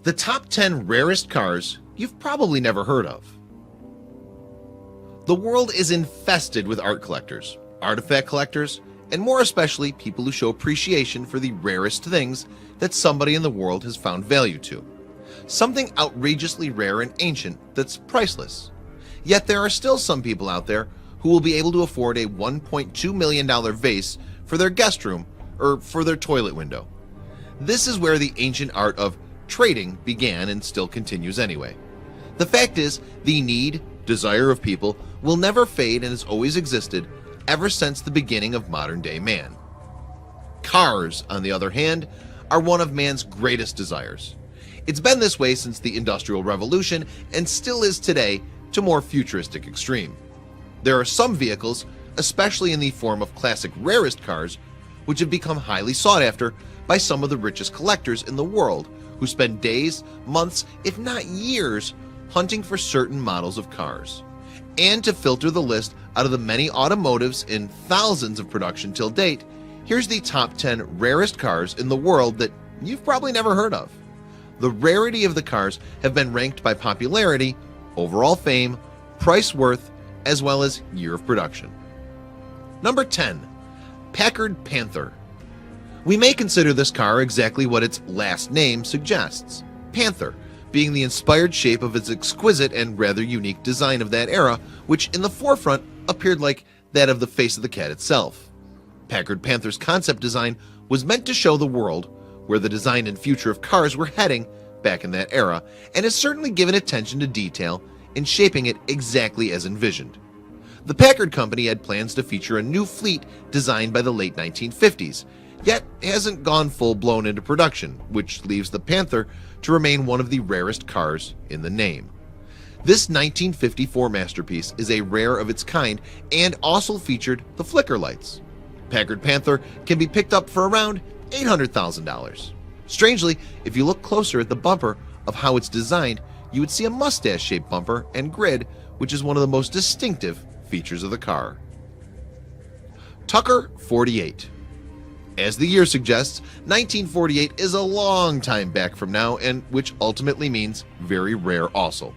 The top 10 rarest cars you've probably never heard of. The world is infested with art collectors, artifact collectors, and more especially people who show appreciation for the rarest things that somebody in the world has found value to. Something outrageously rare and ancient that's priceless. Yet there are still some people out there who will be able to afford a $1.2 million vase for their guest room or for their toilet window. This is where the ancient art of trading began and still continues anyway. The fact is, the need, desire of people will never fade and has always existed ever since the beginning of modern day man. Cars, on the other hand, are one of man's greatest desires. It's been this way since the Industrial Revolution and still is today to more futuristic extreme. There are some vehicles, especially in the form of classic rarest cars, which have become highly sought after by some of the richest collectors in the world who spend days, months, if not years, hunting for certain models of cars. And to filter the list out of the many automotives in thousands of production till date, here's the top 10 rarest cars in the world that you've probably never heard of. The rarity of the cars have been ranked by popularity, overall fame, price worth, as well as year of production. Number 10. Packard Panther. We may consider this car exactly what its last name suggests, Panther, being the inspired shape of its exquisite and rather unique design of that era, which in the forefront appeared like that of the face of the cat itself. Packard Panther's concept design was meant to show the world where the design and future of cars were heading back in that era, and has certainly given attention to detail in shaping it exactly as envisioned. The Packard Company had plans to feature a new fleet designed by the late 1950s, yet hasn't gone full-blown into production, which leaves the Panther to remain one of the rarest cars in the name. This 1954 masterpiece is a rare of its kind and also featured the flicker lights. Packard Panther can be picked up for around $800,000. Strangely, if you look closer at the bumper of how it's designed, you would see a mustache-shaped bumper and grid, which is one of the most distinctive features of the car. Tucker 48. As the year suggests, 1948 is a long time back from now, and which ultimately means very rare also.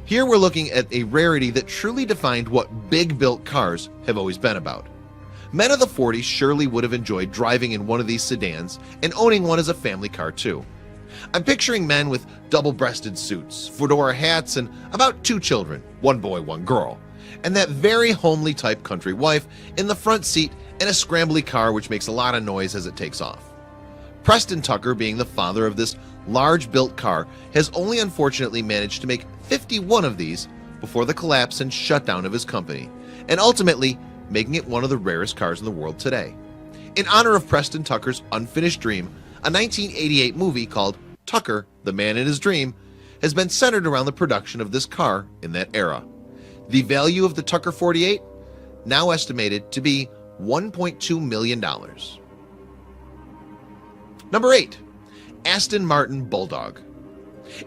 Here we're looking at a rarity that truly defined what big-built cars have always been about. Men of the 40s surely would have enjoyed driving in one of these sedans and owning one as a family car too. I'm picturing men with double-breasted suits, fedora hats, and about 2 children, 1 boy, 1 girl, and that very homely type country wife in the front seat in a scrambly car which makes a lot of noise as it takes off. Preston Tucker, being the father of this large-built car, has only unfortunately managed to make 51 of these before the collapse and shutdown of his company, and ultimately making it one of the rarest cars in the world today. In honor of Preston Tucker's unfinished dream, a 1988 movie called Tucker, the Man in His Dream, has been centered around the production of this car in that era. The value of the Tucker 48 now estimated to be $1.2 million. Number 8. Aston Martin Bulldog.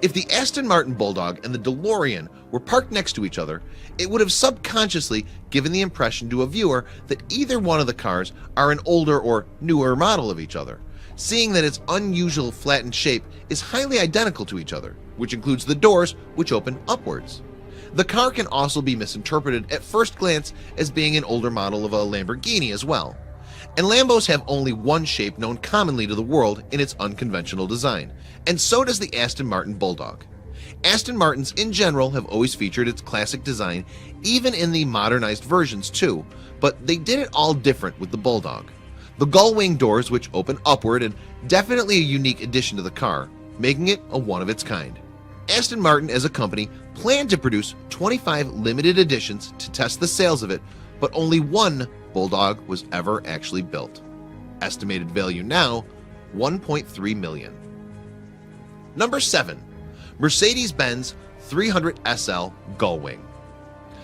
If the Aston Martin Bulldog and the DeLorean were parked next to each other, it would have subconsciously given the impression to a viewer that either one of the cars are an older or newer model of each other, seeing that its unusual flattened shape is highly identical to each other, which includes the doors which open upwards. The car can also be misinterpreted at first glance as being an older model of a Lamborghini as well. And Lambos have only one shape known commonly to the world in its unconventional design, and so does the Aston Martin Bulldog. Aston Martins in general have always featured its classic design, even in the modernized versions too, but they did it all different with the Bulldog. The gull wing doors which open upward, and definitely a unique addition to the car, making it a one of its kind. Aston Martin as a company planned to produce 25 limited editions to test the sales of it, but only one Bulldog was ever actually built. Estimated value now, $1.3 million. Number 7. Mercedes-Benz 300 SL Gullwing.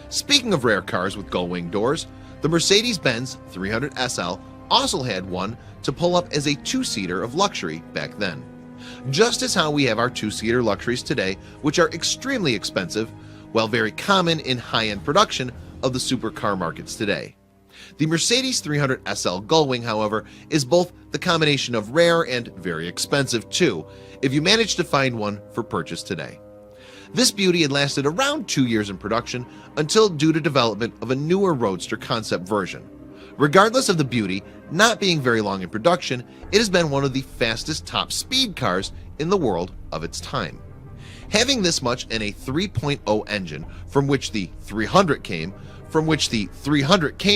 Speaking of rare cars with gullwing doors, the Mercedes-Benz 300 SL also had one to pull up as a 2-seater of luxury back then. Just as how we have our 2-seater luxuries today, which are extremely expensive, while very common in high-end production of the supercar markets today. The Mercedes 300 SL Gullwing, however, is both the combination of rare and very expensive too, if you manage to find one for purchase today. This beauty had lasted around 2 years in production until due to development of a newer Roadster concept version. Regardless of the beauty not being very long in production, it has been one of the fastest top speed cars in the world of its time. Having this much in a 3.0 engine from which the 300 came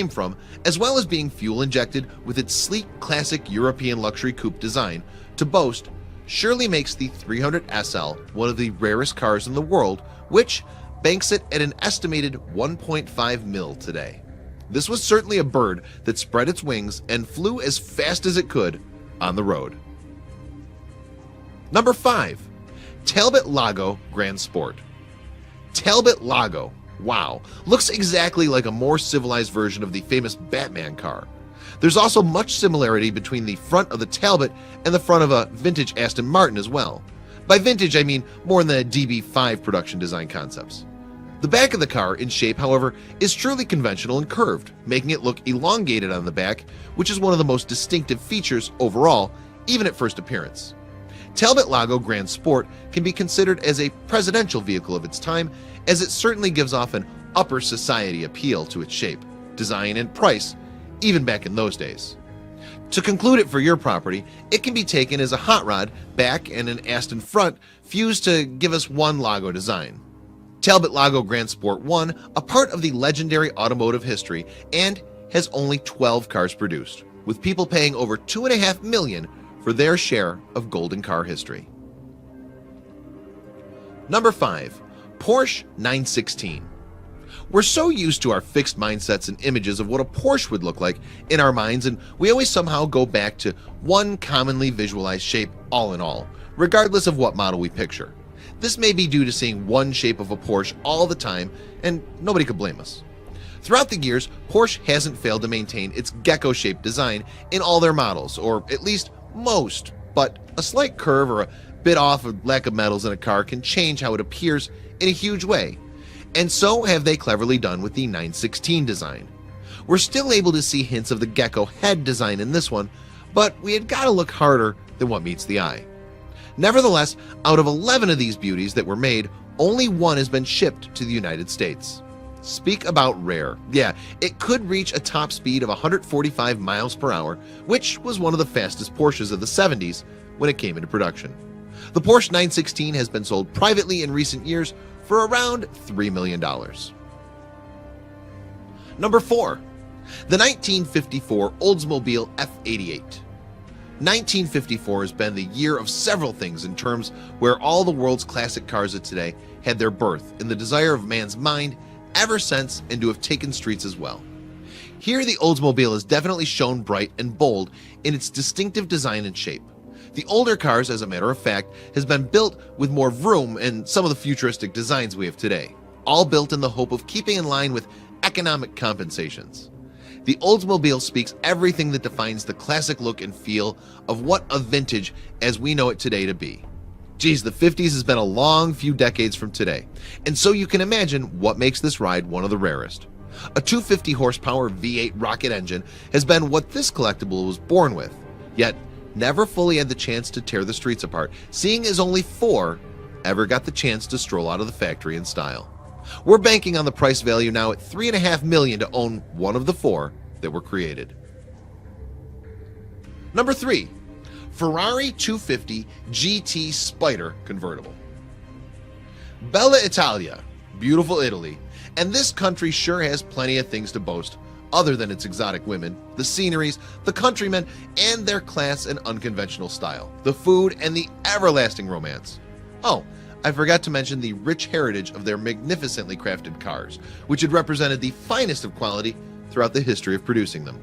from, as well as being fuel injected with its sleek classic European luxury coupe design to boast, surely makes the 300 SL one of the rarest cars in the world, which banks it at an estimated 1.5 mil today. This was certainly a bird that spread its wings and flew as fast as it could on the road. Number 5. Talbot Lago Grand Sport. Talbot Lago, wow, looks exactly like a more civilized version of the famous Batman car. There's also much similarity between the front of the Talbot and the front of a vintage Aston Martin as well. By vintage, I mean more in the DB5 production design concepts. The back of the car in shape, however, is truly conventional and curved, making it look elongated on the back, which is one of the most distinctive features overall, even at first appearance. Talbot Lago Grand Sport can be considered as a presidential vehicle of its time, as it certainly gives off an upper society appeal to its shape, design, and price, even back in those days. To conclude it for your property, it can be taken as a hot rod back and an Aston front fused to give us one Lago design. Talbot Lago Grand Sport 1, a part of the legendary automotive history, and has only 12 cars produced, with people paying over $2.5 million for their share of golden car history. Number 5. Porsche 916. We're so used to our fixed mindsets and images of what a Porsche would look like in our minds, and we always somehow go back to one commonly visualized shape all in all, regardless of what model we picture. This may be due to seeing one shape of a Porsche all the time, and nobody could blame us. Throughout the years, Porsche hasn't failed to maintain its gecko-shaped design in all their models, or at least most, but a slight curve or a bit off of lack of metals in a car can change how it appears in a huge way. And so have they cleverly done with the 916 design. We're still able to see hints of the gecko head design in this one, but we had got to look harder than what meets the eye. Nevertheless, out of 11 of these beauties that were made, only one has been shipped to the United States. Speak about rare. Yeah, it could reach a top speed of 145 miles per hour, which was one of the fastest Porsches of the 70s when it came into production. The Porsche 916 has been sold privately in recent years for around $3 million. Number 4. The 1954 Oldsmobile F88. 1954 has been the year of several things in terms where all the world's classic cars of today had their birth in the desire of man's mind ever since, and to have taken streets as well. Here the Oldsmobile is definitely shown bright and bold in its distinctive design and shape. The older cars, as a matter of fact, has been built with more vroom and some of the futuristic designs we have today, all built in the hope of keeping in line with economic compensations. The Oldsmobile speaks everything that defines the classic look and feel of what a vintage as we know it today to be. Geez, the 50s has been a long few decades from today, and so you can imagine what makes this ride one of the rarest. A 250 horsepower V8 rocket engine has been what this collectible was born with, yet never fully had the chance to tear the streets apart, seeing as only 4 ever got the chance to stroll out of the factory in style. We're banking on the price value now at $3.5 million to own one of the 4 that were created. Number 3. Ferrari 250 GT Spider Convertible. Bella Italia, beautiful Italy, and this country sure has plenty of things to boast other than its exotic women, the sceneries, the countrymen, and their class and unconventional style, the food, and the everlasting romance. Oh, I forgot to mention the rich heritage of their magnificently crafted cars, which had represented the finest of quality throughout the history of producing them.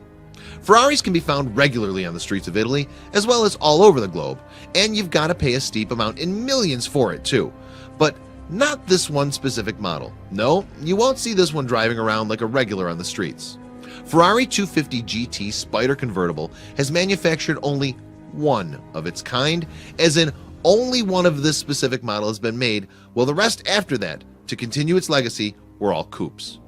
Ferraris can be found regularly on the streets of Italy, as well as all over the globe, and you've got to pay a steep amount in millions for it too. But not this one specific model. No, you won't see this one driving around like a regular on the streets. Ferrari 250 GT Spider Convertible has manufactured only one of its kind, as in only one of this specific model has been made, while the rest after that, to continue its legacy, were all coupes.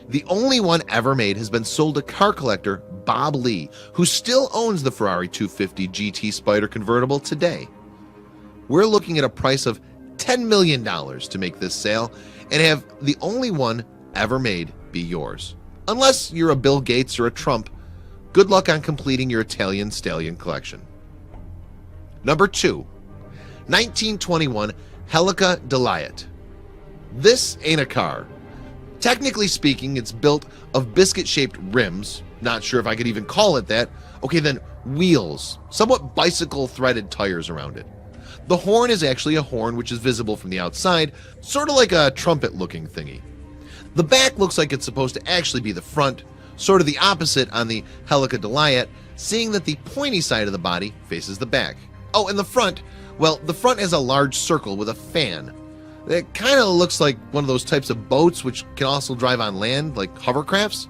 The only one ever made has been sold to car collector Bob Lee, who still owns the Ferrari 250 GT Spider convertible today. We're looking at a price of $10 million to make this sale and have the only one ever made be yours. Unless you're a Bill Gates or a Trump, good luck on completing your Italian stallion collection. Number 2, 1921 Helica Deliot. This ain't a car. Technically speaking, it's built of biscuit-shaped rims. Not sure if I could even call it that. Okay, then wheels, somewhat bicycle-threaded tires around it. The horn is actually a horn which is visible from the outside, sort of like a trumpet-looking thingy. The back looks like it's supposed to actually be the front, sort of the opposite on the Helica Deliot, seeing that the pointy side of the body faces the back. Oh, and the front, well, the front has a large circle with a fan. It kind of looks like one of those types of boats which can also drive on land, like hovercrafts.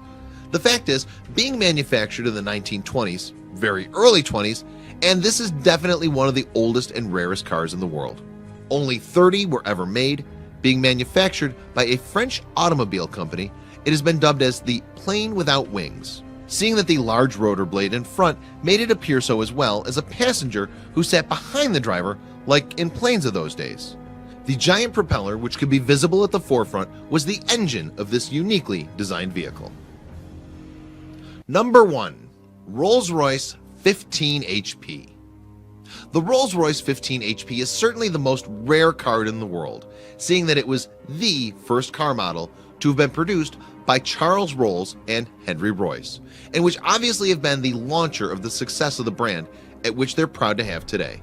The fact is, being manufactured in the 1920s, very early 20s, and this is definitely one of the oldest and rarest cars in the world. Only 30 were ever made. Being manufactured by a French automobile company, it has been dubbed as the plane without wings, seeing that the large rotor blade in front made it appear so, as well as a passenger who sat behind the driver like in planes of those days. The giant propeller, which could be visible at the forefront, was the engine of this uniquely designed vehicle. Number 1, Rolls-Royce 15 HP. The Rolls-Royce 15 HP is certainly the most rare car in the world, seeing that it was the first car model to have been produced by Charles Rolls and Henry Royce, and which obviously have been the launcher of the success of the brand, at which they're proud to have today.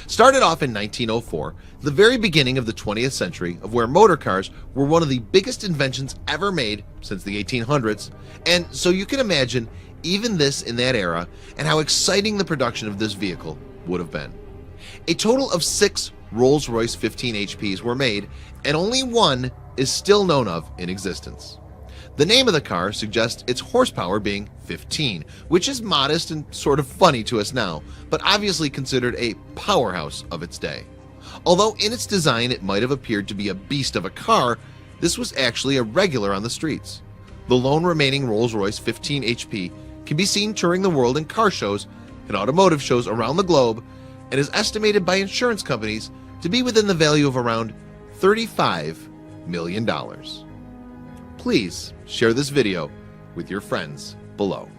Started off in 1904, the very beginning of the 20th century, of where motor cars were one of the biggest inventions ever made since the 1800s, and so you can imagine even this in that era and how exciting the production of this vehicle would have been. A total of 6 Rolls-Royce 15 HPs were made, and only one is still known of in existence. The name of the car suggests its horsepower being 15, which is modest and sort of funny to us now, but obviously considered a powerhouse of its day. Although in its design it might have appeared to be a beast of a car, this was actually a regular on the streets. The lone remaining Rolls-Royce 15 HP can be seen touring the world in car shows and automotive shows around the globe, and is estimated by insurance companies to be within the value of around $35 million. Please share this video with your friends below.